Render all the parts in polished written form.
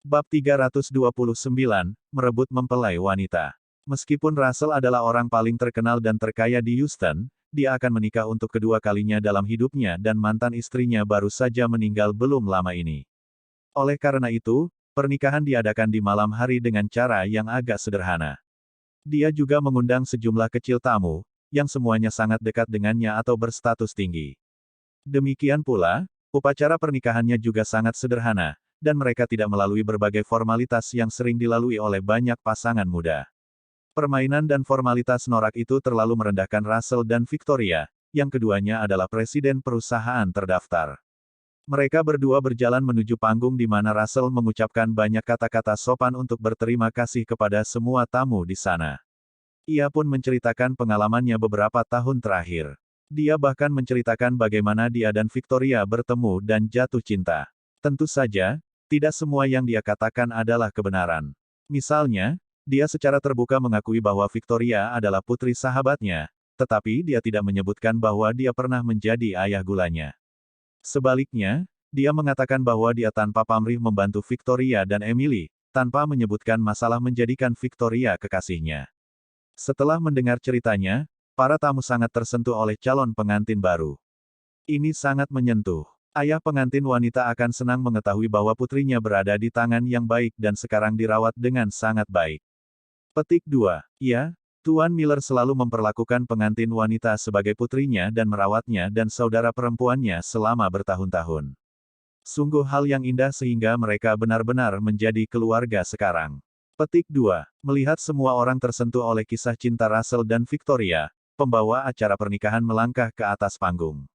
Bab 329, Merebut Mempelai Wanita. Meskipun Russell adalah orang paling terkenal dan terkaya di Houston, dia akan menikah untuk kedua kalinya dalam hidupnya dan mantan istrinya baru saja meninggal belum lama ini. Oleh karena itu, pernikahan diadakan di malam hari dengan cara yang agak sederhana. Dia juga mengundang sejumlah kecil tamu, yang semuanya sangat dekat dengannya atau berstatus tinggi. Demikian pula, upacara pernikahannya juga sangat sederhana, dan mereka tidak melalui berbagai formalitas yang sering dilalui oleh banyak pasangan muda. Permainan dan formalitas norak itu terlalu merendahkan Russell dan Victoria, yang keduanya adalah presiden perusahaan terdaftar. Mereka berdua berjalan menuju panggung di mana Russell mengucapkan banyak kata-kata sopan untuk berterima kasih kepada semua tamu di sana. Ia pun menceritakan pengalamannya beberapa tahun terakhir. Dia bahkan menceritakan bagaimana dia dan Victoria bertemu dan jatuh cinta. Tentu saja, tidak semua yang dia katakan adalah kebenaran. Misalnya, dia secara terbuka mengakui bahwa Victoria adalah putri sahabatnya, tetapi dia tidak menyebutkan bahwa dia pernah menjadi ayah gulanya. Sebaliknya, dia mengatakan bahwa dia tanpa pamrih membantu Victoria dan Emily, tanpa menyebutkan masalah menjadikan Victoria kekasihnya. Setelah mendengar ceritanya, para tamu sangat tersentuh oleh calon pengantin baru. Ini sangat menyentuh. Ayah pengantin wanita akan senang mengetahui bahwa putrinya berada di tangan yang baik dan sekarang dirawat dengan sangat baik. Petik 2. Ya, Tuan Miller selalu memperlakukan pengantin wanita sebagai putrinya dan merawatnya dan saudara perempuannya selama bertahun-tahun. Sungguh hal yang indah sehingga mereka benar-benar menjadi keluarga sekarang. Petik 2. Melihat semua orang tersentuh oleh kisah cinta Russell dan Victoria, pembawa acara pernikahan melangkah ke atas panggung.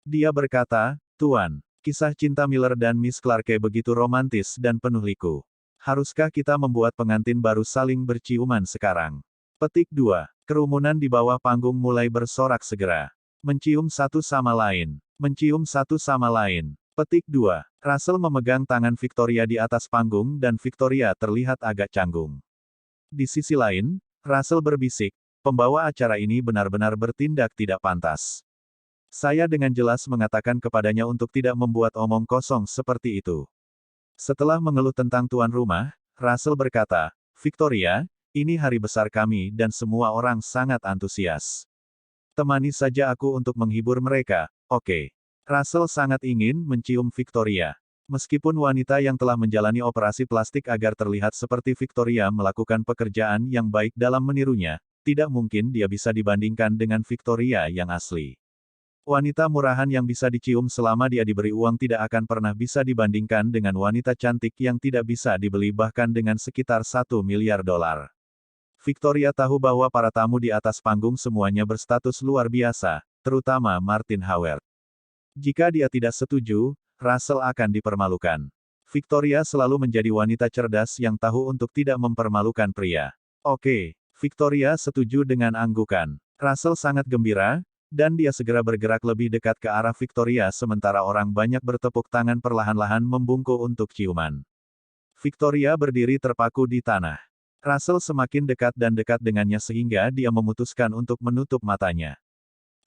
Dia berkata, "Tuan, kisah cinta Miller dan Miss Clarke begitu romantis dan penuh liku. Haruskah kita membuat pengantin baru saling berciuman sekarang?" Petik 2. Kerumunan di bawah panggung mulai bersorak segera. Mencium satu sama lain. Mencium satu sama lain. Petik 2. Russell memegang tangan Victoria di atas panggung dan Victoria terlihat agak canggung. Di sisi lain, Russell berbisik, "Pembawa acara ini benar-benar bertindak tidak pantas. Saya dengan jelas mengatakan kepadanya untuk tidak membuat omong kosong seperti itu." Setelah mengeluh tentang tuan rumah, Russell berkata, "Victoria, ini hari besar kami dan semua orang sangat antusias. Temani saja aku untuk menghibur mereka, oke?" Russell sangat ingin mencium Victoria. Meskipun wanita yang telah menjalani operasi plastik agar terlihat seperti Victoria melakukan pekerjaan yang baik dalam menirunya, tidak mungkin dia bisa dibandingkan dengan Victoria yang asli. Wanita murahan yang bisa dicium selama dia diberi uang tidak akan pernah bisa dibandingkan dengan wanita cantik yang tidak bisa dibeli bahkan dengan sekitar $1 miliar. Victoria tahu bahwa para tamu di atas panggung semuanya berstatus luar biasa, terutama Martin Howard. Jika dia tidak setuju, Russell akan dipermalukan. Victoria selalu menjadi wanita cerdas yang tahu untuk tidak mempermalukan pria. Oke, Victoria setuju dengan anggukan. Russell sangat gembira, dan dia segera bergerak lebih dekat ke arah Victoria sementara orang banyak bertepuk tangan perlahan-lahan membungkuk untuk ciuman. Victoria berdiri terpaku di tanah. Russell semakin dekat dan dekat dengannya sehingga dia memutuskan untuk menutup matanya.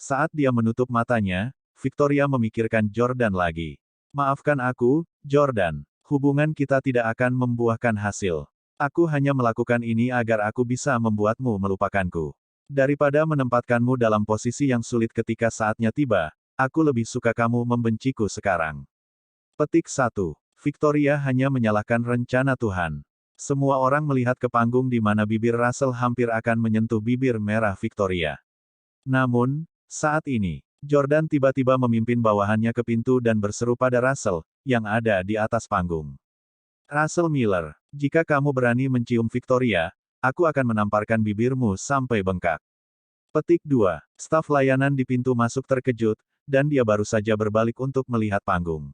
Saat dia menutup matanya, Victoria memikirkan Jordan lagi. "Maafkan aku, Jordan. Hubungan kita tidak akan membuahkan hasil. Aku hanya melakukan ini agar aku bisa membuatmu melupakanku. Daripada menempatkanmu dalam posisi yang sulit ketika saatnya tiba, aku lebih suka kamu membenciku sekarang." Petik 1. Victoria hanya menyalahkan rencana Tuhan. Semua orang melihat ke panggung di mana bibir Russell hampir akan menyentuh bibir merah Victoria. Namun, saat ini, Jordan tiba-tiba memimpin bawahannya ke pintu dan berseru pada Russell, yang ada di atas panggung. "Russell Miller, jika kamu berani mencium Victoria, aku akan menamparkan bibirmu sampai bengkak." Petik 2. Staf layanan di pintu masuk terkejut, dan dia baru saja berbalik untuk melihat panggung.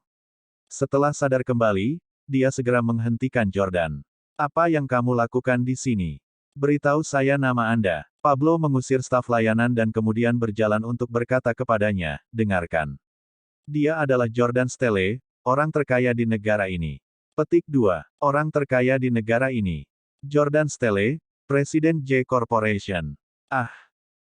Setelah sadar kembali, dia segera menghentikan Jordan. "Apa yang kamu lakukan di sini? Beritahu saya nama Anda." Pablo mengusir staf layanan dan kemudian berjalan untuk berkata kepadanya, "Dengarkan. Dia adalah Jordan Stelle, orang terkaya di negara ini." Petik 2. Orang terkaya di negara ini. Jordan Stelle, Presiden J Corporation. Ah,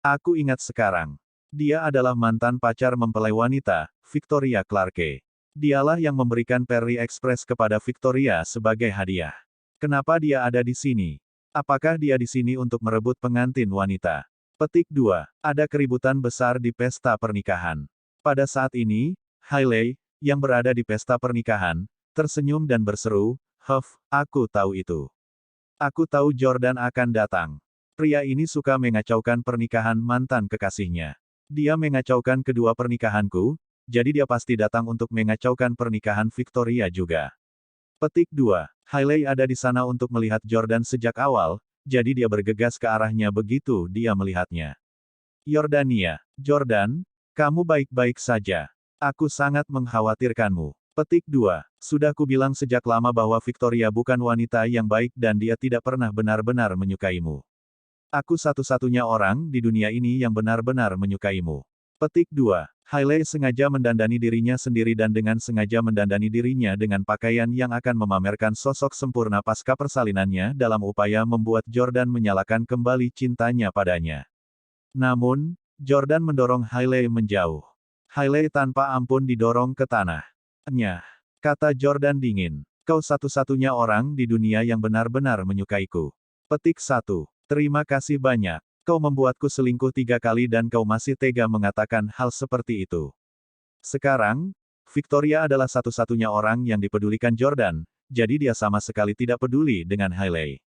aku ingat sekarang. Dia adalah mantan pacar mempelai wanita, Victoria Clarke. Dialah yang memberikan Perry Express kepada Victoria sebagai hadiah. Kenapa dia ada di sini? Apakah dia di sini untuk merebut pengantin wanita? Petik 2. Ada keributan besar di pesta pernikahan. Pada saat ini, Hailey, yang berada di pesta pernikahan, tersenyum dan berseru, "Huff, aku tahu itu. Aku tahu Jordan akan datang. Pria ini suka mengacaukan pernikahan mantan kekasihnya. Dia mengacaukan kedua pernikahanku, jadi dia pasti datang untuk mengacaukan pernikahan Victoria juga." Petik 2. Hailey ada di sana untuk melihat Jordan sejak awal, jadi dia bergegas ke arahnya begitu dia melihatnya. Yordania. Jordan, kamu baik-baik saja. Aku sangat mengkhawatirkanmu. Petik 2. Sudah kubilang sejak lama bahwa Victoria bukan wanita yang baik dan dia tidak pernah benar-benar menyukaimu. Aku satu-satunya orang di dunia ini yang benar-benar menyukaimu. Petik 2. Hailey sengaja mendandani dirinya sendiri dan dengan sengaja mendandani dirinya dengan pakaian yang akan memamerkan sosok sempurna pasca persalinannya dalam upaya membuat Jordan menyalakan kembali cintanya padanya. Namun, Jordan mendorong Hailey menjauh. Hailey tanpa ampun didorong ke tanah. "Nyah," kata Jordan dingin. "Kau satu-satunya orang di dunia yang benar-benar menyukaiku." Petik 1. Terima kasih banyak. Kau membuatku selingkuh 3 kali dan kau masih tega mengatakan hal seperti itu. Sekarang, Victoria adalah satu-satunya orang yang dipedulikan Jordan, jadi dia sama sekali tidak peduli dengan Hailey.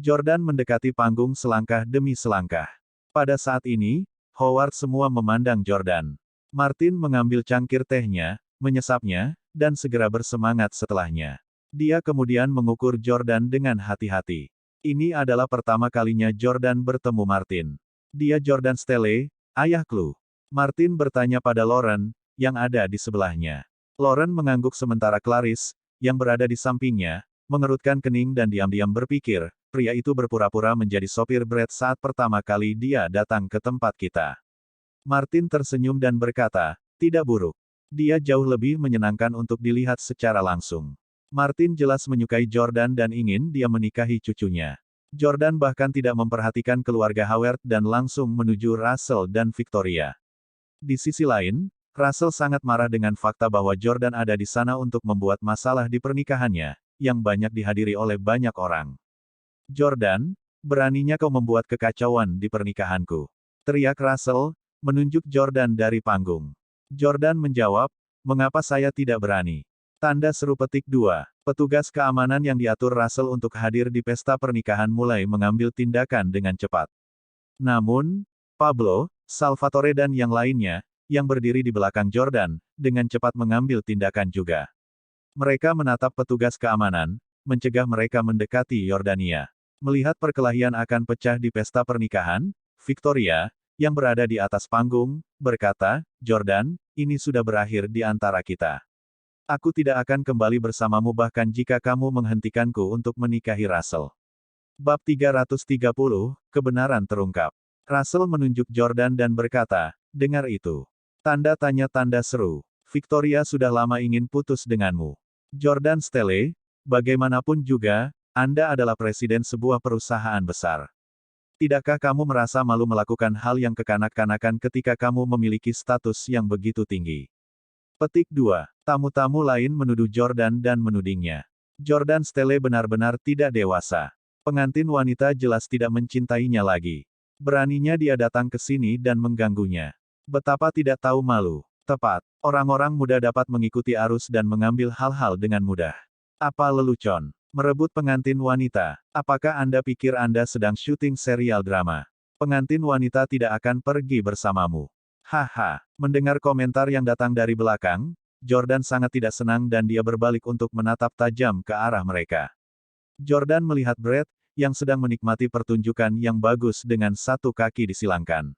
Jordan mendekati panggung selangkah demi selangkah. Pada saat ini, Howard semua memandang Jordan. Martin mengambil cangkir tehnya, menyesapnya, dan segera bersemangat setelahnya. Dia kemudian mengukur Jordan dengan hati-hati. Ini adalah pertama kalinya Jordan bertemu Martin. "Dia Jordan Stelle, ayah Clue?" Martin bertanya pada Lauren, yang ada di sebelahnya. Lauren mengangguk sementara Clarice, yang berada di sampingnya, mengerutkan kening dan diam-diam berpikir, pria itu berpura-pura menjadi sopir Brett saat pertama kali dia datang ke tempat kita. Martin tersenyum dan berkata, "Tidak buruk. Dia jauh lebih menyenangkan untuk dilihat secara langsung." Martin jelas menyukai Jordan dan ingin dia menikahi cucunya. Jordan bahkan tidak memperhatikan keluarga Howard dan langsung menuju Russell dan Victoria. Di sisi lain, Russell sangat marah dengan fakta bahwa Jordan ada di sana untuk membuat masalah di pernikahannya, yang banyak dihadiri oleh banyak orang. "Jordan, beraninya kau membuat kekacauan di pernikahanku," teriak Russell, menunjuk Jordan dari panggung. Jordan menjawab, "Mengapa saya tidak berani?" Tanda seru petik 2. Petugas keamanan yang diatur Russell untuk hadir di pesta pernikahan mulai mengambil tindakan dengan cepat. Namun, Pablo, Salvatore dan yang lainnya, yang berdiri di belakang Jordan, dengan cepat mengambil tindakan juga. Mereka menatap petugas keamanan, mencegah mereka mendekati Yordania. Melihat perkelahian akan pecah di pesta pernikahan, Victoria, yang berada di atas panggung, berkata, "Jordan, ini sudah berakhir di antara kita. Aku tidak akan kembali bersamamu bahkan jika kamu menghentikanku untuk menikahi Russell." Bab 330, Kebenaran terungkap. Russell menunjuk Jordan dan berkata, "Dengar itu. Tanda tanya tanda seru. Victoria sudah lama ingin putus denganmu. Jordan Stelle, bagaimanapun juga, Anda adalah presiden sebuah perusahaan besar. Tidakkah kamu merasa malu melakukan hal yang kekanak-kanakan ketika kamu memiliki status yang begitu tinggi?" Petik 2. Tamu-tamu lain menuduh Jordan dan menudingnya. Jordan Stelle benar-benar tidak dewasa. Pengantin wanita jelas tidak mencintainya lagi. Beraninya dia datang ke sini dan mengganggunya. Betapa tidak tahu malu. Tepat. Orang-orang muda dapat mengikuti arus dan mengambil hal-hal dengan mudah. Apa lelucon? Merebut pengantin wanita. Apakah Anda pikir Anda sedang syuting serial drama? Pengantin wanita tidak akan pergi bersamamu. Haha. Mendengar komentar yang datang dari belakang, Jordan sangat tidak senang dan dia berbalik untuk menatap tajam ke arah mereka. Jordan melihat Brett, yang sedang menikmati pertunjukan yang bagus dengan satu kaki disilangkan.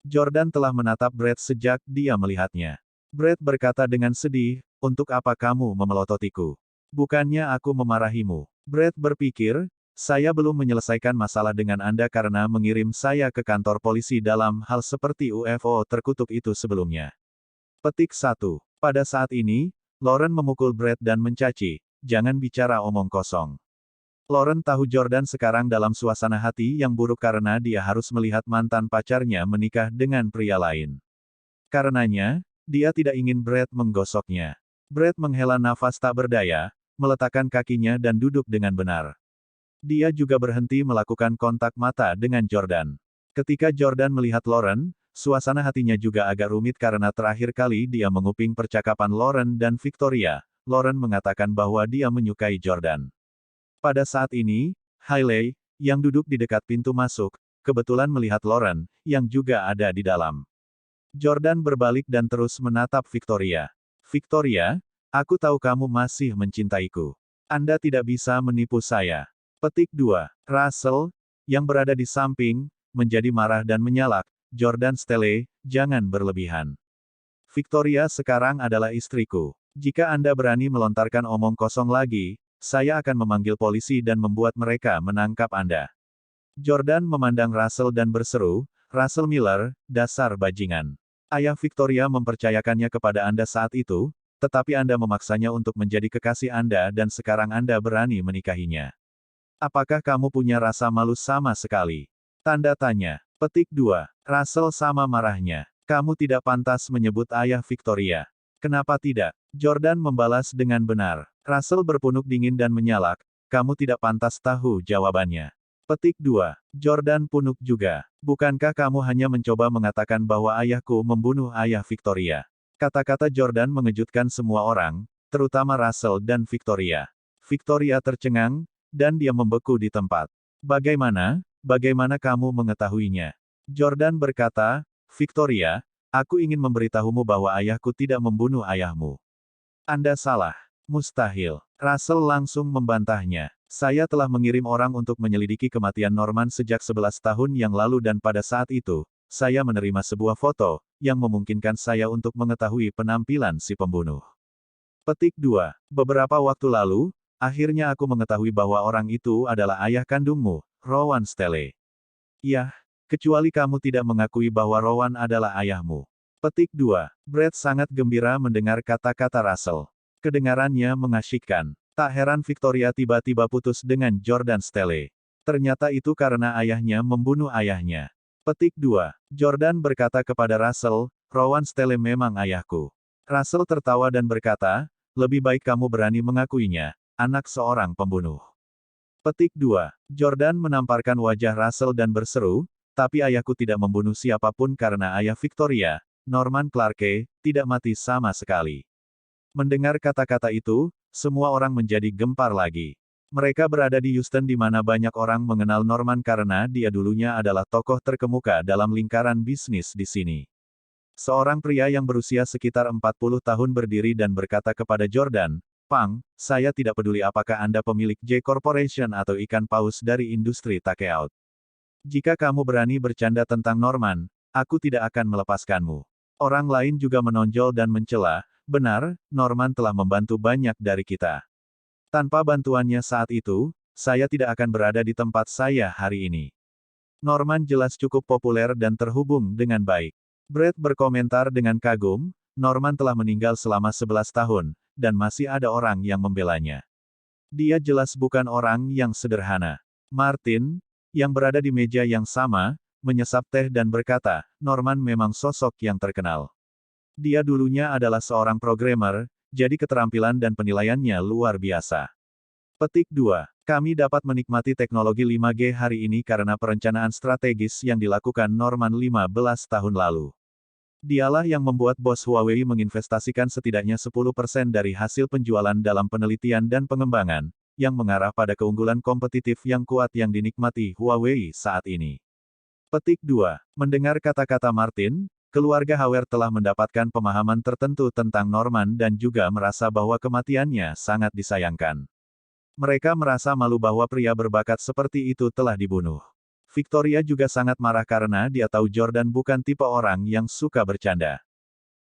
Jordan telah menatap Brett sejak dia melihatnya. Brett berkata dengan sedih, "Untuk apa kamu memelototiku? Bukannya aku memarahimu." Brett berpikir, "Saya belum menyelesaikan masalah dengan Anda karena mengirim saya ke kantor polisi dalam hal seperti UFO terkutuk itu sebelumnya." Petik 1. Pada saat ini, Lauren memukul Brett dan mencaci, "Jangan bicara omong kosong." Lauren tahu Jordan sekarang dalam suasana hati yang buruk karena dia harus melihat mantan pacarnya menikah dengan pria lain. Karenanya, dia tidak ingin Brett menggosoknya. Brett menghela nafas tak berdaya, meletakkan kakinya dan duduk dengan benar. Dia juga berhenti melakukan kontak mata dengan Jordan. Ketika Jordan melihat Lauren, suasana hatinya juga agak rumit karena terakhir kali dia menguping percakapan Lauren dan Victoria. Lauren mengatakan bahwa dia menyukai Jordan. Pada saat ini, Hailey, yang duduk di dekat pintu masuk, kebetulan melihat Lauren, yang juga ada di dalam. Jordan berbalik dan terus menatap Victoria. Victoria, aku tahu kamu masih mencintaiku. Anda tidak bisa menipu saya. Petik 2. Russell, yang berada di samping, menjadi marah dan menyalak. Jordan Stelle, jangan berlebihan. Victoria sekarang adalah istriku. Jika Anda berani melontarkan omong kosong lagi, saya akan memanggil polisi dan membuat mereka menangkap Anda. Jordan memandang Russell dan berseru, Russell Miller, dasar bajingan. Ayah Victoria mempercayakannya kepada Anda saat itu, tetapi Anda memaksanya untuk menjadi kekasih Anda dan sekarang Anda berani menikahinya. Apakah kamu punya rasa malu sama sekali? Tanda tanya. Petik 2. Russell sama marahnya. Kamu tidak pantas menyebut ayah Victoria. Kenapa tidak? Jordan membalas dengan benar. Russell berpunuk dingin dan menyalak, kamu tidak pantas tahu jawabannya. Petik 2. Jordan punuk juga. Bukankah kamu hanya mencoba mengatakan bahwa ayahku membunuh ayah Victoria? Kata-kata Jordan mengejutkan semua orang, terutama Russell dan Victoria. Victoria tercengang, dan dia membeku di tempat. Bagaimana kamu mengetahuinya? Jordan berkata, Victoria, aku ingin memberitahumu bahwa ayahku tidak membunuh ayahmu. Anda salah. Mustahil. Russell langsung membantahnya. Saya telah mengirim orang untuk menyelidiki kematian Norman sejak 11 tahun yang lalu dan pada saat itu, saya menerima sebuah foto, yang memungkinkan saya untuk mengetahui penampilan si pembunuh. Petik 2. Beberapa waktu lalu, akhirnya aku mengetahui bahwa orang itu adalah ayah kandungmu, Rowan Stelle. Yah, kecuali kamu tidak mengakui bahwa Rowan adalah ayahmu. Petik 2. Brett sangat gembira mendengar kata-kata Russell. Kedengarannya mengasyikkan. Tak heran Victoria tiba-tiba putus dengan Jordan Stelle. Ternyata itu karena ayahnya membunuh ayahnya. Petik 2. Jordan berkata kepada Russell, Rowan Stelle memang ayahku. Russell tertawa dan berkata, lebih baik kamu berani mengakuinya, anak seorang pembunuh. Petik 2. Jordan menamparkan wajah Russell dan berseru, tapi ayahku tidak membunuh siapapun karena ayah Victoria, Norman Clarke, tidak mati sama sekali. Mendengar kata-kata itu, semua orang menjadi gempar lagi. Mereka berada di Houston di mana banyak orang mengenal Norman karena dia dulunya adalah tokoh terkemuka dalam lingkaran bisnis di sini. Seorang pria yang berusia sekitar 40 tahun berdiri dan berkata kepada Jordan, Pang, saya tidak peduli apakah Anda pemilik J Corporation atau ikan paus dari industri takeout. Jika kamu berani bercanda tentang Norman, aku tidak akan melepaskanmu. Orang lain juga menonjol dan mencela, benar, Norman telah membantu banyak dari kita. Tanpa bantuannya saat itu, saya tidak akan berada di tempat saya hari ini. Norman jelas cukup populer dan terhubung dengan baik. Brett berkomentar dengan kagum, Norman telah meninggal selama 11 tahun, dan masih ada orang yang membelanya. Dia jelas bukan orang yang sederhana. Martin, yang berada di meja yang sama, menyesap teh dan berkata, Norman memang sosok yang terkenal. Dia dulunya adalah seorang programmer, jadi keterampilan dan penilaiannya luar biasa. Petik 2. Kami dapat menikmati teknologi 5G hari ini karena perencanaan strategis yang dilakukan Norman 15 tahun lalu. Dialah yang membuat bos Huawei menginvestasikan setidaknya 10% dari hasil penjualan dalam penelitian dan pengembangan, yang mengarah pada keunggulan kompetitif yang kuat yang dinikmati Huawei saat ini. Petik 2. Mendengar kata-kata Martin, keluarga Hauer telah mendapatkan pemahaman tertentu tentang Norman dan juga merasa bahwa kematiannya sangat disayangkan. Mereka merasa malu bahwa pria berbakat seperti itu telah dibunuh. Victoria juga sangat marah karena dia tahu Jordan bukan tipe orang yang suka bercanda.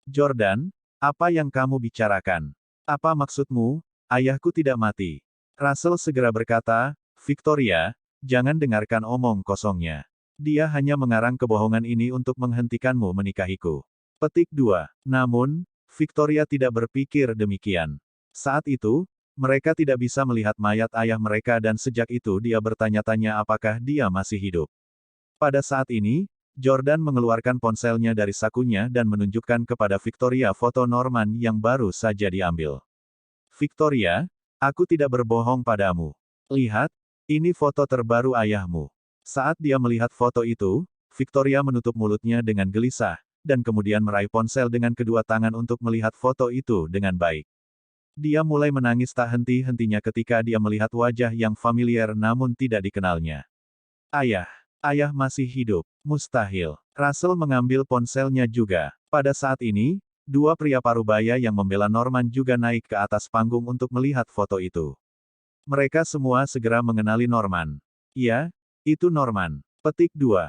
Jordan, apa yang kamu bicarakan? Apa maksudmu? Ayahku tidak mati. Russell segera berkata, Victoria, jangan dengarkan omong kosongnya. Dia hanya mengarang kebohongan ini untuk menghentikanmu menikahiku. Petik 2. Namun, Victoria tidak berpikir demikian. Saat itu, mereka tidak bisa melihat mayat ayah mereka dan sejak itu dia bertanya-tanya apakah dia masih hidup. Pada saat ini, Jordan mengeluarkan ponselnya dari sakunya dan menunjukkan kepada Victoria foto Norman yang baru saja diambil. Victoria, aku tidak berbohong padamu. Lihat, ini foto terbaru ayahmu. Saat dia melihat foto itu, Victoria menutup mulutnya dengan gelisah, dan kemudian meraih ponsel dengan kedua tangan untuk melihat foto itu dengan baik. Dia mulai menangis tak henti-hentinya ketika dia melihat wajah yang familiar namun tidak dikenalnya. Ayah masih hidup. Mustahil. Russell mengambil ponselnya juga. Pada saat ini, dua pria parubaya yang membela Norman juga naik ke atas panggung untuk melihat foto itu. Mereka semua segera mengenali Norman. Ya, itu Norman. Petik 2.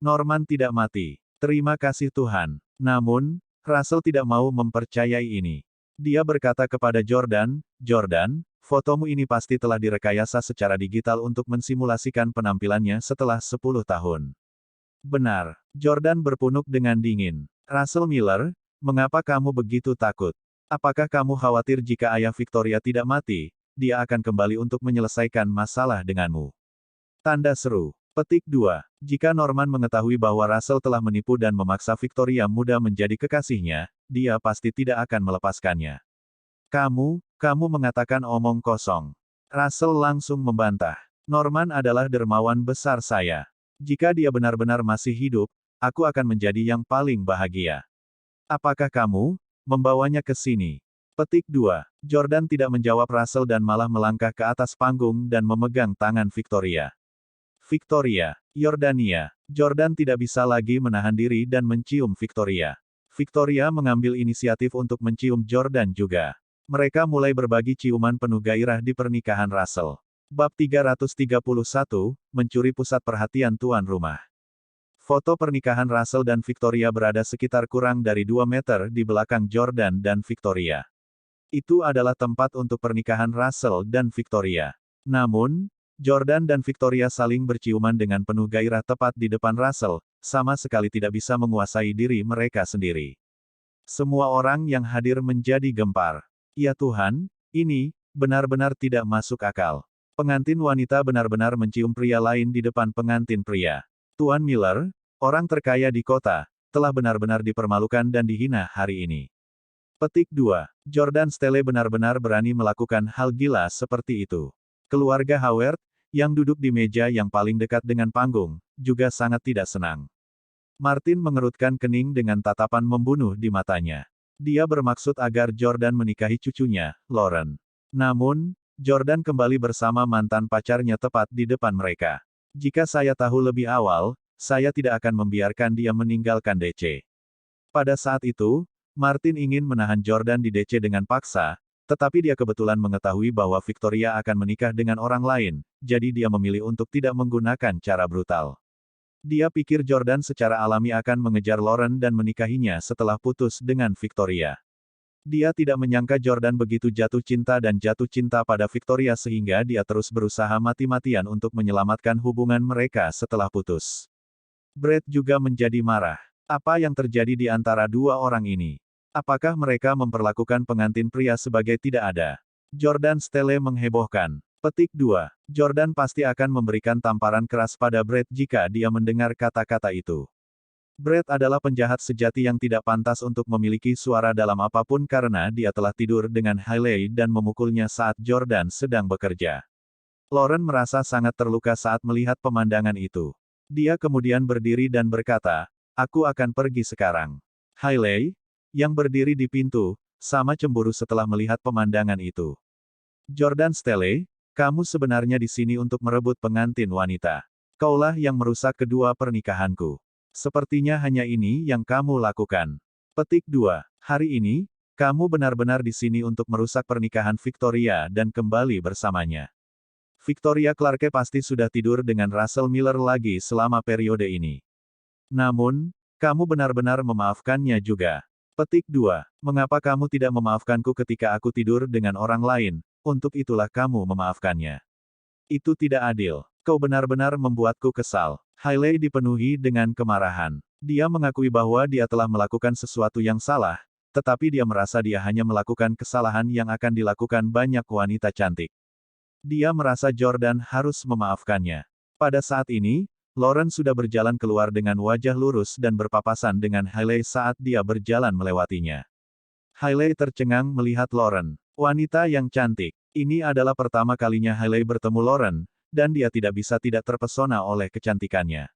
Norman tidak mati. Terima kasih Tuhan. Namun, Russell tidak mau mempercayai ini. Dia berkata kepada Jordan, Jordan, fotomu ini pasti telah direkayasa secara digital untuk mensimulasikan penampilannya setelah 10 tahun. Benar. Jordan berpunuk dengan dingin. Russell Miller, mengapa kamu begitu takut? Apakah kamu khawatir jika ayah Victoria tidak mati, dia akan kembali untuk menyelesaikan masalah denganmu? Tanda seru. Petik 2. Jika Norman mengetahui bahwa Russell telah menipu dan memaksa Victoria muda menjadi kekasihnya, dia pasti tidak akan melepaskannya. Kamu mengatakan omong kosong. Russell langsung membantah. Norman adalah dermawan besar saya. Jika dia benar-benar masih hidup, aku akan menjadi yang paling bahagia. Apakah kamu membawanya ke sini? Petik 2. Jordan tidak menjawab Russell dan malah melangkah ke atas panggung dan memegang tangan Victoria. Victoria, Yordania. Jordan tidak bisa lagi menahan diri dan mencium Victoria. Victoria mengambil inisiatif untuk mencium Jordan juga. Mereka mulai berbagi ciuman penuh gairah di pernikahan Russell. Bab 331, mencuri pusat perhatian tuan rumah. Foto pernikahan Russell dan Victoria berada sekitar kurang dari 2 meter di belakang Jordan dan Victoria. Itu adalah tempat untuk pernikahan Russell dan Victoria. Namun, Jordan dan Victoria saling berciuman dengan penuh gairah tepat di depan Russell, sama sekali tidak bisa menguasai diri mereka sendiri. Semua orang yang hadir menjadi gempar. Ya Tuhan, ini benar-benar tidak masuk akal. Pengantin wanita benar-benar mencium pria lain di depan pengantin pria. Tuan Miller, orang terkaya di kota, telah benar-benar dipermalukan dan dihina hari ini. Petik 2. Jordan Stelle benar-benar berani melakukan hal gila seperti itu. Keluarga Howard, yang duduk di meja yang paling dekat dengan panggung, juga sangat tidak senang. Martin mengerutkan kening dengan tatapan membunuh di matanya. Dia bermaksud agar Jordan menikahi cucunya, Lauren. Namun, Jordan kembali bersama mantan pacarnya tepat di depan mereka. Jika saya tahu lebih awal, saya tidak akan membiarkan dia meninggalkan DC. Pada saat itu, Martin ingin menahan Jordan di DC dengan paksa, tetapi dia kebetulan mengetahui bahwa Victoria akan menikah dengan orang lain, jadi dia memilih untuk tidak menggunakan cara brutal. Dia pikir Jordan secara alami akan mengejar Lauren dan menikahinya setelah putus dengan Victoria. Dia tidak menyangka Jordan begitu jatuh cinta pada Victoria sehingga dia terus berusaha mati-matian untuk menyelamatkan hubungan mereka setelah putus. Brett juga menjadi marah. Apa yang terjadi di antara dua orang ini? Apakah mereka memperlakukan pengantin pria sebagai tidak ada? Jordan Stelle menghebohkan. Petik 2. Jordan pasti akan memberikan tamparan keras pada Brett jika dia mendengar kata-kata itu. Brett adalah penjahat sejati yang tidak pantas untuk memiliki suara dalam apapun karena dia telah tidur dengan Hailey dan memukulnya saat Jordan sedang bekerja. Lauren merasa sangat terluka saat melihat pemandangan itu. Dia kemudian berdiri dan berkata, "Aku akan pergi sekarang." Hailey, yang berdiri di pintu, sama cemburu setelah melihat pemandangan itu. Jordan Stelle, kamu sebenarnya di sini untuk merebut pengantin wanita. Kaulah yang merusak kedua pernikahanku. Sepertinya hanya ini yang kamu lakukan. Petik 2. Hari ini, kamu benar-benar di sini untuk merusak pernikahan Victoria dan kembali bersamanya. Victoria Clarke pasti sudah tidur dengan Russell Miller lagi selama periode ini. Namun, kamu benar-benar memaafkannya juga. Petik 2. Mengapa kamu tidak memaafkanku ketika aku tidur dengan orang lain, untuk itulah kamu memaafkannya. Itu tidak adil. Kau benar-benar membuatku kesal. Hailey dipenuhi dengan kemarahan. Dia mengakui bahwa dia telah melakukan sesuatu yang salah, tetapi dia merasa dia hanya melakukan kesalahan yang akan dilakukan banyak wanita cantik. Dia merasa Jordan harus memaafkannya. Pada saat ini, Lauren sudah berjalan keluar dengan wajah lurus dan berpapasan dengan Hailey saat dia berjalan melewatinya. Hailey tercengang melihat Lauren. Wanita yang cantik. Ini adalah pertama kalinya Hailey bertemu Lauren, dan dia tidak bisa tidak terpesona oleh kecantikannya.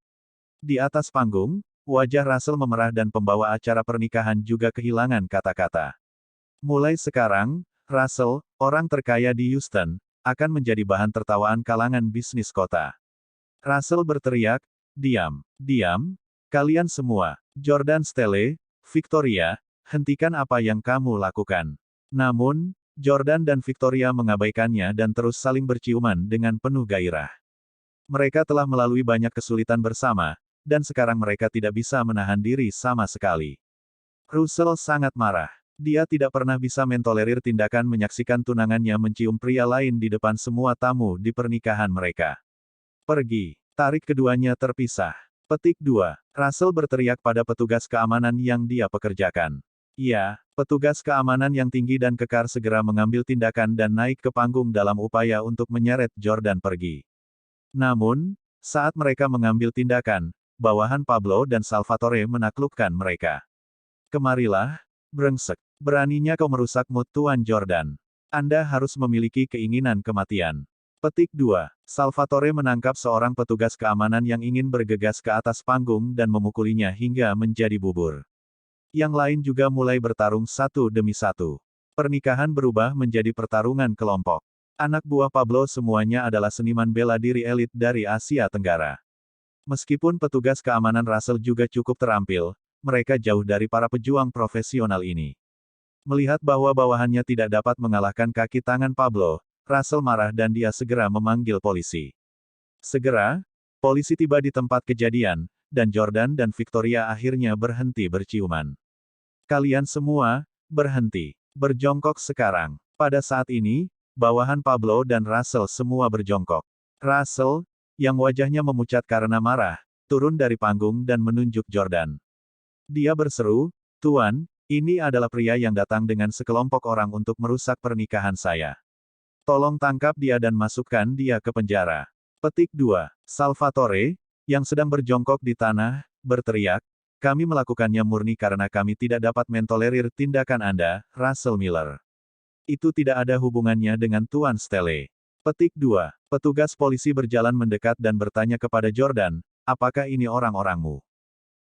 Di atas panggung, wajah Russell memerah dan pembawa acara pernikahan juga kehilangan kata-kata. Mulai sekarang, Russell, orang terkaya di Houston, akan menjadi bahan tertawaan kalangan bisnis kota. Russell berteriak, "Diam, diam, kalian semua. Jordan Stelle, Victoria, hentikan apa yang kamu lakukan." Namun, Jordan dan Victoria mengabaikannya dan terus saling berciuman dengan penuh gairah. Mereka telah melalui banyak kesulitan bersama, dan sekarang mereka tidak bisa menahan diri sama sekali. Russell sangat marah. Dia tidak pernah bisa mentolerir tindakan menyaksikan tunangannya mencium pria lain di depan semua tamu di pernikahan mereka. Pergi. Tarik keduanya terpisah. Petik 2. Russell berteriak pada petugas keamanan yang dia pekerjakan. Ya, petugas keamanan yang tinggi dan kekar segera mengambil tindakan dan naik ke panggung dalam upaya untuk menyeret Jordan pergi. Namun, saat mereka mengambil tindakan, bawahan Pablo dan Salvatore menaklukkan mereka. "Kemarilah, brengsek. Beraninya kau merusak mood Tuan Jordan. Anda harus memiliki keinginan kematian." Petik 2. Salvatore menangkap seorang petugas keamanan yang ingin bergegas ke atas panggung dan memukulinya hingga menjadi bubur. Yang lain juga mulai bertarung satu demi satu. Pernikahan berubah menjadi pertarungan kelompok. Anak buah Pablo semuanya adalah seniman bela diri elit dari Asia Tenggara. Meskipun petugas keamanan Russell juga cukup terampil, mereka jauh dari para pejuang profesional ini. Melihat bahwa bawahannya tidak dapat mengalahkan kaki tangan Pablo, Russell marah dan dia segera memanggil polisi. Segera, polisi tiba di tempat kejadian, dan Jordan dan Victoria akhirnya berhenti berciuman. "Kalian semua, berhenti. Berjongkok sekarang." Pada saat ini, bawahan Pablo dan Russell semua berjongkok. Russell, yang wajahnya memucat karena marah, turun dari panggung dan menunjuk Jordan. Dia berseru, "Tuan, ini adalah pria yang datang dengan sekelompok orang untuk merusak pernikahan saya. Tolong tangkap dia dan masukkan dia ke penjara." Petik 2. Salvatore, yang sedang berjongkok di tanah, berteriak, "Kami melakukannya murni karena kami tidak dapat mentolerir tindakan Anda, Russell Miller. Itu tidak ada hubungannya dengan Tuan Stelle." Petik 2. Petugas polisi berjalan mendekat dan bertanya kepada Jordan, "Apakah ini orang-orangmu?"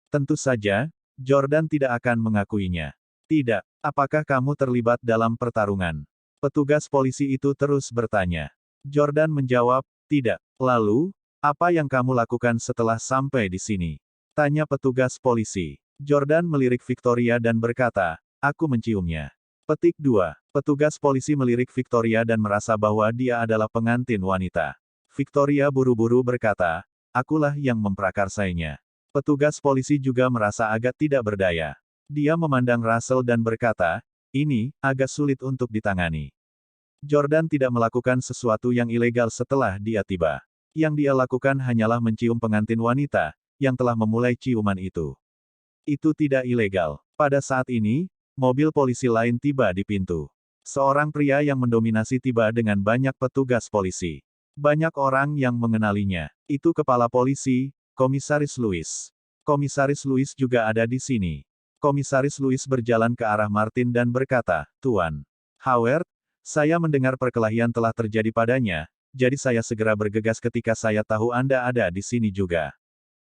Tentu saja, Jordan tidak akan mengakuinya. "Tidak. Apakah kamu terlibat dalam pertarungan?" Petugas polisi itu terus bertanya. Jordan menjawab, "Tidak." "Lalu, apa yang kamu lakukan setelah sampai di sini?" tanya petugas polisi. Jordan melirik Victoria dan berkata, "Aku menciumnya." Petik 2. Petugas polisi melirik Victoria dan merasa bahwa dia adalah pengantin wanita. Victoria buru-buru berkata, "Akulah yang memprakarsainya." Petugas polisi juga merasa agak tidak berdaya. Dia memandang Russell dan berkata, "Ini agak sulit untuk ditangani." Jordan tidak melakukan sesuatu yang ilegal setelah dia tiba. Yang dia lakukan hanyalah mencium pengantin wanita, yang telah memulai ciuman itu. Itu tidak ilegal. Pada saat ini, mobil polisi lain tiba di pintu. Seorang pria yang mendominasi tiba dengan banyak petugas polisi. Banyak orang yang mengenalinya. Itu kepala polisi, Komisaris Lewis. Komisaris Lewis juga ada di sini. Komisaris Lewis berjalan ke arah Martin dan berkata, "Tuan Howard, saya mendengar perkelahian telah terjadi padanya, jadi saya segera bergegas ketika saya tahu Anda ada di sini juga.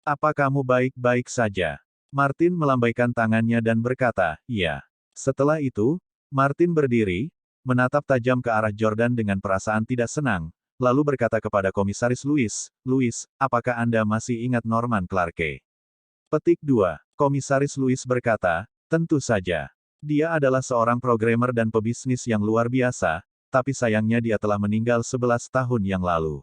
Apa kamu baik-baik saja?" Martin melambaikan tangannya dan berkata, "Iya." Setelah itu, Martin berdiri, menatap tajam ke arah Jordan dengan perasaan tidak senang, lalu berkata kepada Komisaris Lewis, "Lewis, apakah Anda masih ingat Norman Clarke?" Petik 2. Komisaris Lewis berkata, "Tentu saja. Dia adalah seorang programmer dan pebisnis yang luar biasa, tapi sayangnya dia telah meninggal 11 tahun yang lalu."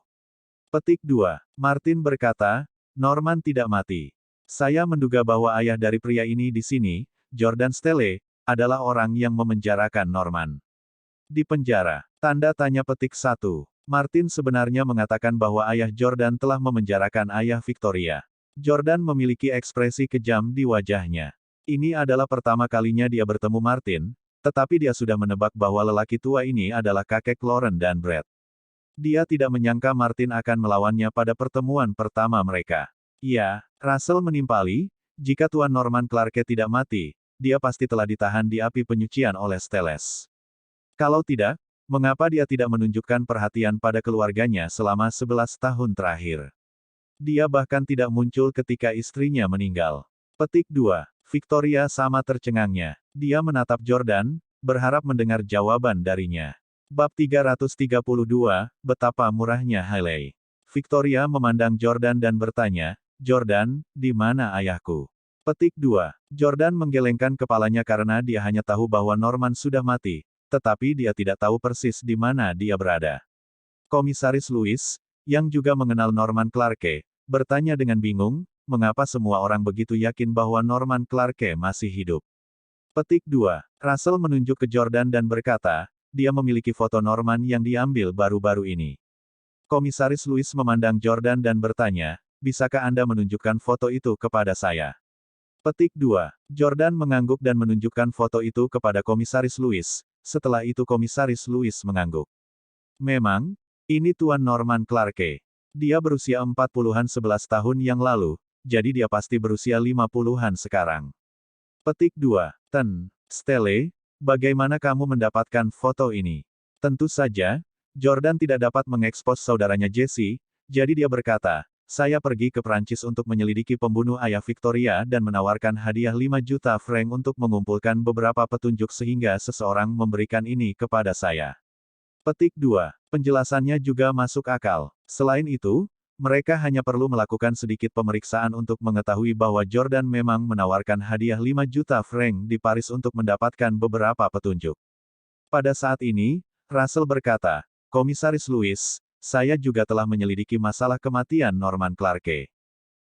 Petik 2. Martin berkata, "Norman tidak mati. Saya menduga bahwa ayah dari pria ini di sini, Jordan Stelle, adalah orang yang memenjarakan Norman." Di penjara. Tanda tanya petik 1. Martin sebenarnya mengatakan bahwa ayah Jordan telah memenjarakan ayah Victoria. Jordan memiliki ekspresi kejam di wajahnya. Ini adalah pertama kalinya dia bertemu Martin, tetapi dia sudah menebak bahwa lelaki tua ini adalah kakek Lauren dan Brett. Dia tidak menyangka Martin akan melawannya pada pertemuan pertama mereka. Iya, Russell menimpali, jika Tuan Norman Clarke tidak mati, dia pasti telah ditahan di api penyucian oleh Steles. Kalau tidak, mengapa dia tidak menunjukkan perhatian pada keluarganya selama 11 tahun terakhir? Dia bahkan tidak muncul ketika istrinya meninggal. Petik 2. Victoria sama tercengangnya. Dia menatap Jordan, berharap mendengar jawaban darinya. Bab 332, Betapa Murahnya Hailey. Victoria memandang Jordan dan bertanya, Jordan, di mana ayahku? Petik 2. Jordan menggelengkan kepalanya karena dia hanya tahu bahwa Norman sudah mati, tetapi dia tidak tahu persis di mana dia berada. Komisaris Lewis, yang juga mengenal Norman Clarke, bertanya dengan bingung, mengapa semua orang begitu yakin bahwa Norman Clarke masih hidup. Petik 2. Russell menunjuk ke Jordan dan berkata, dia memiliki foto Norman yang diambil baru-baru ini. Komisaris Lewis memandang Jordan dan bertanya, bisakah Anda menunjukkan foto itu kepada saya? Petik 2. Jordan mengangguk dan menunjukkan foto itu kepada Komisaris Lewis, setelah itu Komisaris Lewis mengangguk. Memang, ini Tuan Norman Clarke. Dia berusia 40-an 11 tahun yang lalu, jadi dia pasti berusia 50-an sekarang. Petik 2. Stelle, bagaimana kamu mendapatkan foto ini? Tentu saja, Jordan tidak dapat mengekspos saudaranya Jesse, jadi dia berkata, saya pergi ke Prancis untuk menyelidiki pembunuh ayah Victoria dan menawarkan hadiah 5 juta franc untuk mengumpulkan beberapa petunjuk sehingga seseorang memberikan ini kepada saya. Petik 2. Penjelasannya juga masuk akal. Selain itu, mereka hanya perlu melakukan sedikit pemeriksaan untuk mengetahui bahwa Jordan memang menawarkan hadiah 5 juta franc di Paris untuk mendapatkan beberapa petunjuk. Pada saat ini, Russell berkata, Komisaris Lewis, saya juga telah menyelidiki masalah kematian Norman Clarke.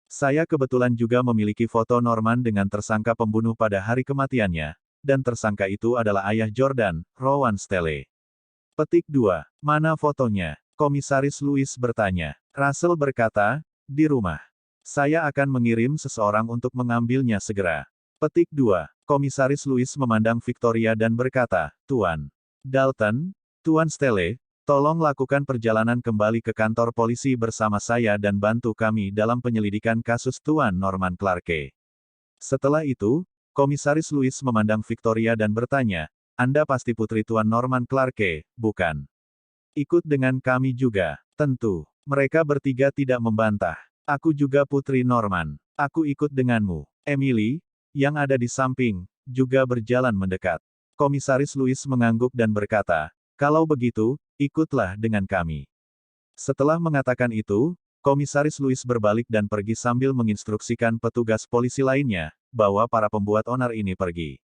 Saya kebetulan juga memiliki foto Norman dengan tersangka pembunuh pada hari kematiannya, dan tersangka itu adalah ayah Jordan, Rowan Stelle. Petik 2. Mana fotonya? Komisaris Lewis bertanya. Russell berkata, di rumah. Saya akan mengirim seseorang untuk mengambilnya segera. Petik 2. Komisaris Lewis memandang Victoria dan berkata, Tuan Dalton, Tuan Stelle, tolong lakukan perjalanan kembali ke kantor polisi bersama saya dan bantu kami dalam penyelidikan kasus Tuan Norman Clarke. Setelah itu, Komisaris Lewis memandang Victoria dan bertanya, Anda pasti putri Tuan Norman Clarke, bukan? Ikut dengan kami juga. Tentu. Mereka bertiga tidak membantah. Aku juga putri Norman. Aku ikut denganmu. Emily, yang ada di samping, juga berjalan mendekat. Komisaris Lewis mengangguk dan berkata, kalau begitu, ikutlah dengan kami. Setelah mengatakan itu, Komisaris Lewis berbalik dan pergi sambil menginstruksikan petugas polisi lainnya, bahwa para pembuat onar ini pergi.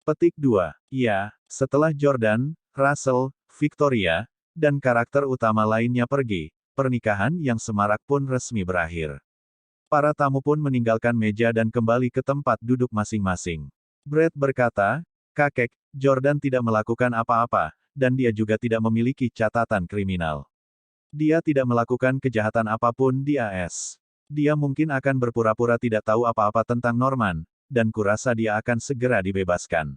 Petik 2. Ya, setelah Jordan, Russell, Victoria, dan karakter utama lainnya pergi, pernikahan yang semarak pun resmi berakhir. Para tamu pun meninggalkan meja dan kembali ke tempat duduk masing-masing. Brett berkata, Kakek, Jordan tidak melakukan apa-apa, dan dia juga tidak memiliki catatan kriminal. Dia tidak melakukan kejahatan apapun di AS. Dia mungkin akan berpura-pura tidak tahu apa-apa tentang Norman, dan kurasa dia akan segera dibebaskan.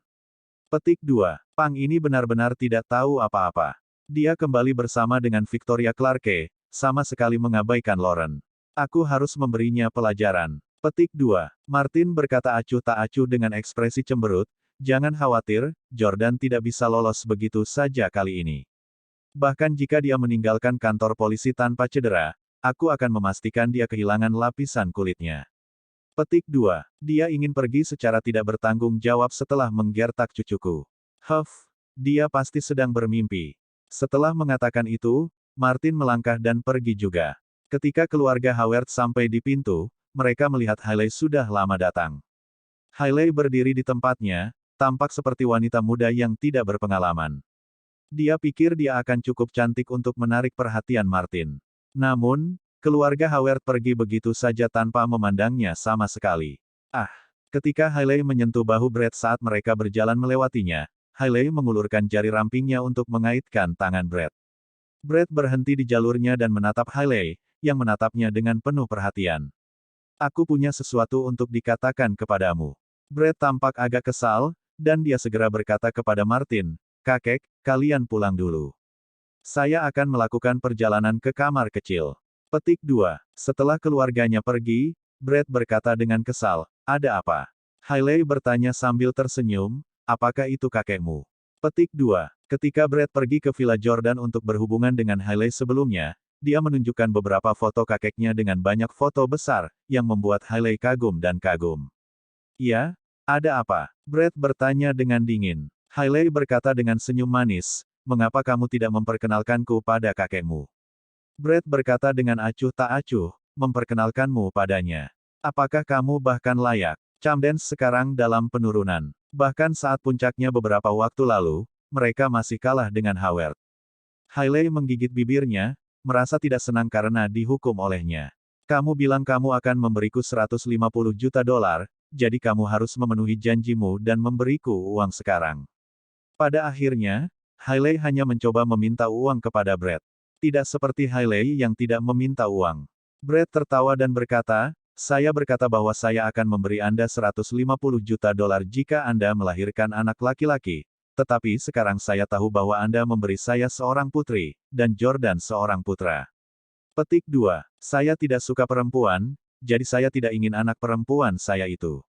Petik 2. Pang ini benar-benar tidak tahu apa-apa. Dia kembali bersama dengan Victoria Clarke, sama sekali mengabaikan Lauren. Aku harus memberinya pelajaran. Petik 2. Martin berkata acuh tak acuh dengan ekspresi cemberut, jangan khawatir, Jordan tidak bisa lolos begitu saja kali ini. Bahkan jika dia meninggalkan kantor polisi tanpa cedera, aku akan memastikan dia kehilangan lapisan kulitnya. Petik 2. Dia ingin pergi secara tidak bertanggung jawab setelah menggertak cucuku. Dia pasti sedang bermimpi. Setelah mengatakan itu, Martin melangkah dan pergi juga. Ketika keluarga Howard sampai di pintu, mereka melihat Hailey sudah lama datang. Hailey berdiri di tempatnya, tampak seperti wanita muda yang tidak berpengalaman. Dia pikir dia akan cukup cantik untuk menarik perhatian Martin. Namun, keluarga Howard pergi begitu saja tanpa memandangnya sama sekali. Ketika Hailey menyentuh bahu Brett saat mereka berjalan melewatinya, Hailey mengulurkan jari rampingnya untuk mengaitkan tangan Brett. Brett berhenti di jalurnya dan menatap Hailey, yang menatapnya dengan penuh perhatian. Aku punya sesuatu untuk dikatakan kepadamu. Brett tampak agak kesal, dan dia segera berkata kepada Martin, Kakek, kalian pulang dulu. Saya akan melakukan perjalanan ke kamar kecil. Petik 2. Setelah keluarganya pergi, Brad berkata dengan kesal, "Ada apa?" Hailey bertanya sambil tersenyum, "Apakah itu kakekmu?" Petik 2. Ketika Brad pergi ke Villa Jordan untuk berhubungan dengan Hailey sebelumnya, dia menunjukkan beberapa foto kakeknya dengan banyak foto besar, yang membuat Hailey kagum dan kagum. "Ya? Ada apa?" Brad bertanya dengan dingin. Hailey berkata dengan senyum manis, "Mengapa kamu tidak memperkenalkanku pada kakekmu?" Brad berkata dengan acuh tak acuh, "Memperkenalkanmu padanya. Apakah kamu bahkan layak?" Camden sekarang dalam penurunan. Bahkan saat puncaknya beberapa waktu lalu, mereka masih kalah dengan Howard. Hailey menggigit bibirnya, merasa tidak senang karena dihukum olehnya. "Kamu bilang kamu akan memberiku 150 juta dolar, jadi kamu harus memenuhi janjimu dan memberiku uang sekarang." Pada akhirnya, Hailey hanya mencoba meminta uang kepada Brad. Tidak seperti Hailey yang tidak meminta uang. Brad tertawa dan berkata, "Saya berkata bahwa saya akan memberi Anda 150 juta dolar jika Anda melahirkan anak laki-laki, tetapi sekarang saya tahu bahwa Anda memberi saya seorang putri, dan Jordan seorang putra." Petik 2. Saya tidak suka perempuan, jadi saya tidak ingin anak perempuan saya itu.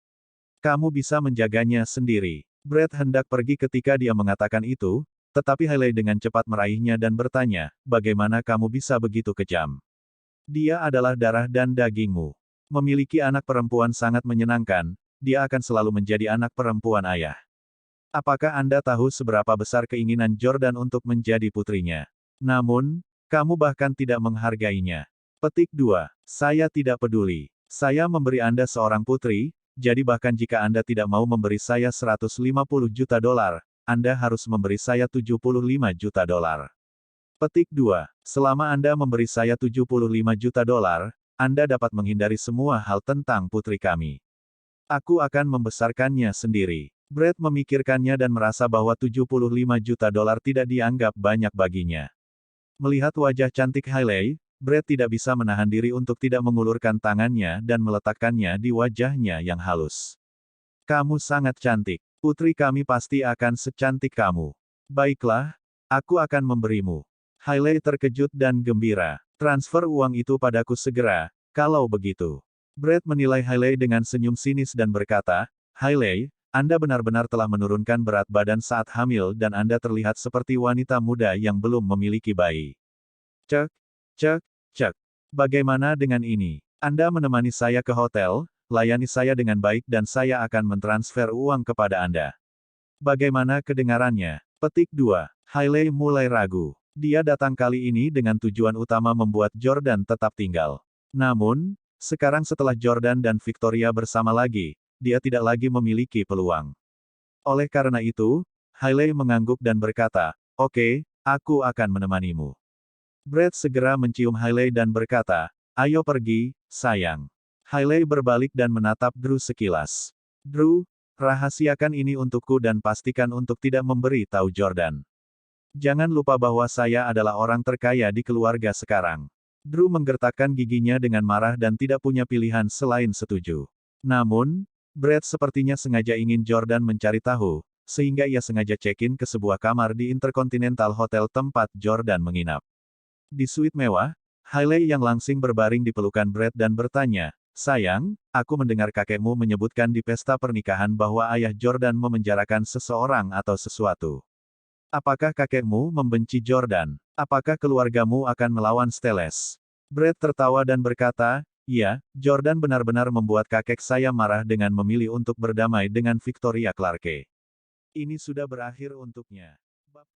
Kamu bisa menjaganya sendiri. Brad hendak pergi ketika dia mengatakan itu, tetapi Hailey dengan cepat meraihnya dan bertanya, "Bagaimana kamu bisa begitu kejam? Dia adalah darah dan dagingmu. Memiliki anak perempuan sangat menyenangkan, dia akan selalu menjadi anak perempuan ayah. Apakah Anda tahu seberapa besar keinginan Jordan untuk menjadi putrinya? Namun, kamu bahkan tidak menghargainya." Petik 2. Saya tidak peduli. Saya memberi Anda seorang putri, jadi bahkan jika Anda tidak mau memberi saya 150 juta dolar, Anda harus memberi saya 75 juta dolar. Petik 2. Selama Anda memberi saya 75 juta dolar, Anda dapat menghindari semua hal tentang putri kami. Aku akan membesarkannya sendiri. Brad memikirkannya dan merasa bahwa 75 juta dolar tidak dianggap banyak baginya. Melihat wajah cantik Hailey, Brad tidak bisa menahan diri untuk tidak mengulurkan tangannya dan meletakkannya di wajahnya yang halus. "Kamu sangat cantik. Putri kami pasti akan secantik kamu. Baiklah, aku akan memberimu." Hailey terkejut dan gembira. "Transfer uang itu padaku segera, kalau begitu." Brad menilai Hailey dengan senyum sinis dan berkata, "Hailey, Anda benar-benar telah menurunkan berat badan saat hamil dan Anda terlihat seperti wanita muda yang belum memiliki bayi." Cek, cek, cek. "Bagaimana dengan ini? Anda menemani saya ke hotel, layani saya dengan baik dan saya akan mentransfer uang kepada Anda. Bagaimana kedengarannya?" Petik 2. Hailey mulai ragu. Dia datang kali ini dengan tujuan utama membuat Jordan tetap tinggal. Namun, sekarang setelah Jordan dan Victoria bersama lagi, dia tidak lagi memiliki peluang. Oleh karena itu, Hailey mengangguk dan berkata, "Oke, aku akan menemanimu." Brad segera mencium Hailey dan berkata, "Ayo pergi, sayang." Hailey berbalik dan menatap Drew sekilas. "Drew, rahasiakan ini untukku dan pastikan untuk tidak memberi tahu Jordan. Jangan lupa bahwa saya adalah orang terkaya di keluarga sekarang." Drew menggertakkan giginya dengan marah dan tidak punya pilihan selain setuju. Namun, Brad sepertinya sengaja ingin Jordan mencari tahu, sehingga ia sengaja check-in ke sebuah kamar di Intercontinental Hotel tempat Jordan menginap. Di suite mewah, Hailey yang langsing berbaring di pelukan Brad dan bertanya, "Sayang, aku mendengar kakekmu menyebutkan di pesta pernikahan bahwa ayah Jordan memenjarakan seseorang atau sesuatu. Apakah kakekmu membenci Jordan? Apakah keluargamu akan melawan Steles?" Brad tertawa dan berkata, "Ya, Jordan benar-benar membuat kakek saya marah dengan memilih untuk berdamai dengan Victoria Clarke. Ini sudah berakhir untuknya."